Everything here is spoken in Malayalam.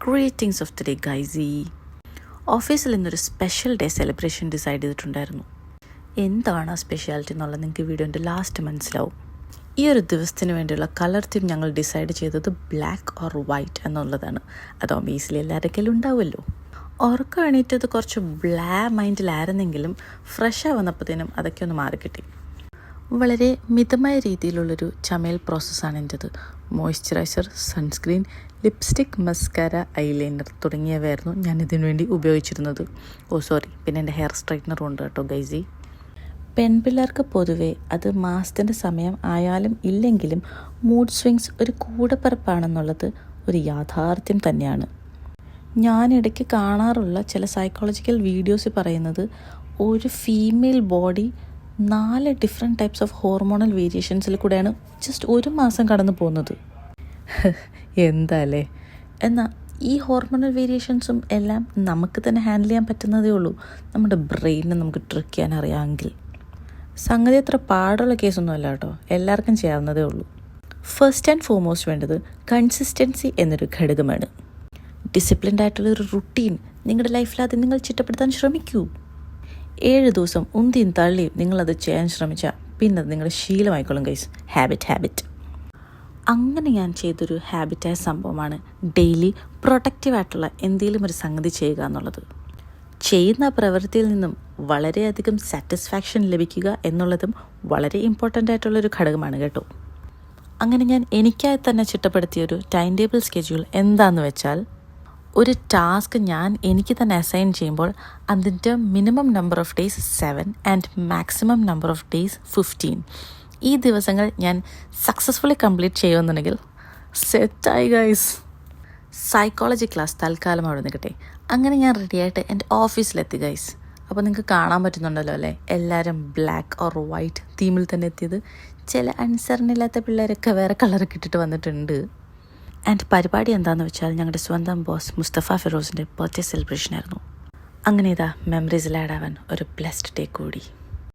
Greetings of the day, guysy. ഓഫീസിൽ ഇന്നൊരു സ്പെഷ്യൽ ഡേ സെലിബ്രേഷൻ ഡിസൈഡ് ചെയ്തിട്ടുണ്ടായിരുന്നു. എന്താണ് ആ സ്പെഷ്യാലിറ്റി എന്നുള്ളത് നിങ്ങൾക്ക് വീഡിയോൻ്റെ ലാസ്റ്റ് മനസ്സിലാവും. ഈ ഒരു ദിവസത്തിന് വേണ്ടിയുള്ള കളർ തീം ഞങ്ങൾ ഡിസൈഡ് ചെയ്തത് ബ്ലാക്ക് ഓർ വൈറ്റ് എന്നുള്ളതാണ്. അത് ഒബീസ്ലി എല്ലാവരുടെ കയ്യിലും ഉണ്ടാവുമല്ലോ. ഉറക്കം എണീറ്റത് കുറച്ച് മൈൻഡിലായിരുന്നെങ്കിലും ഫ്രഷ് വന്നപ്പോഴത്തേനും അതൊക്കെ ഒന്ന് മാറിക്കിട്ടി. വളരെ മിതമായ രീതിയിലുള്ളൊരു ചമയൽ പ്രോസസ്സാണ് എൻ്റെത്. Moisturiser, sunscreen, lipstick, mascara, eyeliner തുടങ്ങിയവയായിരുന്നു ഞാൻ ഇതിനു വേണ്ടി ഉപയോഗിച്ചിരുന്നത്. പിന്നെ എൻ്റെ ഹെയർ സ്ട്രൈറ്റ്നറും ഉണ്ട് കേട്ടോ ഗൈസി. പെൺപിള്ളേർക്ക് പൊതുവേ അത് മാസത്തിൻ്റെ സമയം ആയാലും ഇല്ലെങ്കിലും മൂഡ് സ്വിങ്സ് ഒരു കൂടപ്പിറപ്പാണെന്നുള്ളത് ഒരു യാഥാർത്ഥ്യം തന്നെയാണ്. ഞാനിടയ്ക്ക് കാണാറുള്ള ചില സൈക്കോളജിക്കൽ വീഡിയോസ് പറയുന്നത് ഒരു female body 4 different types of hormonal വേരിയേഷൻസിൽ കൂടെയാണ് ജസ്റ്റ് ഒരു മാസം കടന്നു പോകുന്നത്. എന്താല്ലേ? എന്നാൽ ഈ ഹോർമോണൽ വേരിയേഷൻസും എല്ലാം നമുക്ക് തന്നെ ഹാൻഡിൽ ചെയ്യാൻ പറ്റുന്നതേ ഉള്ളൂ, നമ്മുടെ ബ്രെയിനിനെ നമുക്ക് ട്രിക്ക് ചെയ്യാൻ അറിയാമെങ്കിൽ. സംഗതി അത്ര പാടുള്ള കേസൊന്നുമല്ല കേട്ടോ, എല്ലാവർക്കും ചെയ്യാവുന്നതേ ഉള്ളൂ. ഫസ്റ്റ് ആൻഡ് ഫോർമോസ്റ്റ് വേണ്ടത് കൺസിസ്റ്റൻസി എന്നൊരു ഘടകമാണ്. ഡിസിപ്ലിൻഡ് ആയിട്ടുള്ളൊരു റുട്ടീൻ നിങ്ങളുടെ ലൈഫിൽ അത് നിങ്ങൾ ചിട്ടപ്പെടുത്താൻ ശ്രമിക്കൂ. 7 ദിവസം ഉന്തിയും തള്ളിയും നിങ്ങളത് ചെയ്യാൻ ശ്രമിച്ചാൽ പിന്നെ അത് നിങ്ങളുടെ ശീലമായിക്കോളും ഗൈസ്. ഹാബിറ്റ്. അങ്ങനെ ഞാൻ ചെയ്തൊരു ഹാബിറ്റായ സംഭവമാണ് ഡെയിലി പ്രൊഡക്റ്റീവായിട്ടുള്ള എന്തെങ്കിലും ഒരു സംഗതി ചെയ്യുക എന്നുള്ളത്. ചെയ്യുന്ന പ്രവൃത്തിയിൽ നിന്നും വളരെയധികം സാറ്റിസ്ഫാക്ഷൻ ലഭിക്കുക എന്നുള്ളതും വളരെ ഇമ്പോർട്ടൻ്റ് ആയിട്ടുള്ളൊരു ഘടകമാണ് കേട്ടോ. അങ്ങനെ ഞാൻ എനിക്കായി തന്നെ ചിട്ടപ്പെടുത്തിയൊരു ടൈം ടേബിൾ സ്കെഡ്യൂൾ എന്താണെന്ന് വെച്ചാൽ, ഒരു ടാസ്ക് ഞാൻ എനിക്ക് തന്നെ അസൈൻ ചെയ്യുമ്പോൾ അതിൻ്റെ minimum number of days 7 and maximum number of days 15. ഈ ദിവസങ്ങൾ ഞാൻ സക്സസ്ഫുള്ളി കംപ്ലീറ്റ് ചെയ്യുമെന്നുണ്ടെങ്കിൽ സെറ്റായി ഗൈസ്. സൈക്കോളജി ക്ലാസ് തൽക്കാലം അവിടെ നിൽക്കട്ടെ. അങ്ങനെ ഞാൻ റെഡിയായിട്ട് എൻ്റെ ഓഫീസിലെത്തി ഗൈസ്. അപ്പോൾ നിങ്ങൾക്ക് കാണാൻ പറ്റുന്നുണ്ടല്ലോ അല്ലേ, എല്ലാവരും ബ്ലാക്ക് ഓർ വൈറ്റ് തീമിൽ തന്നെ എത്തിയത്. ചില അനുസരണയില്ലാത്ത പിള്ളേരൊക്കെ വേറെ കളറൊക്കെ ഇട്ടിട്ട് വന്നിട്ടുണ്ട്. ആൻഡ് പരിപാടി എന്താണെന്ന് വെച്ചാൽ ഞങ്ങളുടെ സ്വന്തം ബോസ് മുസ്തഫ ഫിറോസിൻ്റെ ബർത്ത്ഡേ സെലിബ്രേഷൻ ആയിരുന്നു. അങ്ങനെ മെമ്മറീസിൽ ആഡ് ആവാൻ ഒരു ബ്ലെസ്ഡ് ഡേ കൂടി.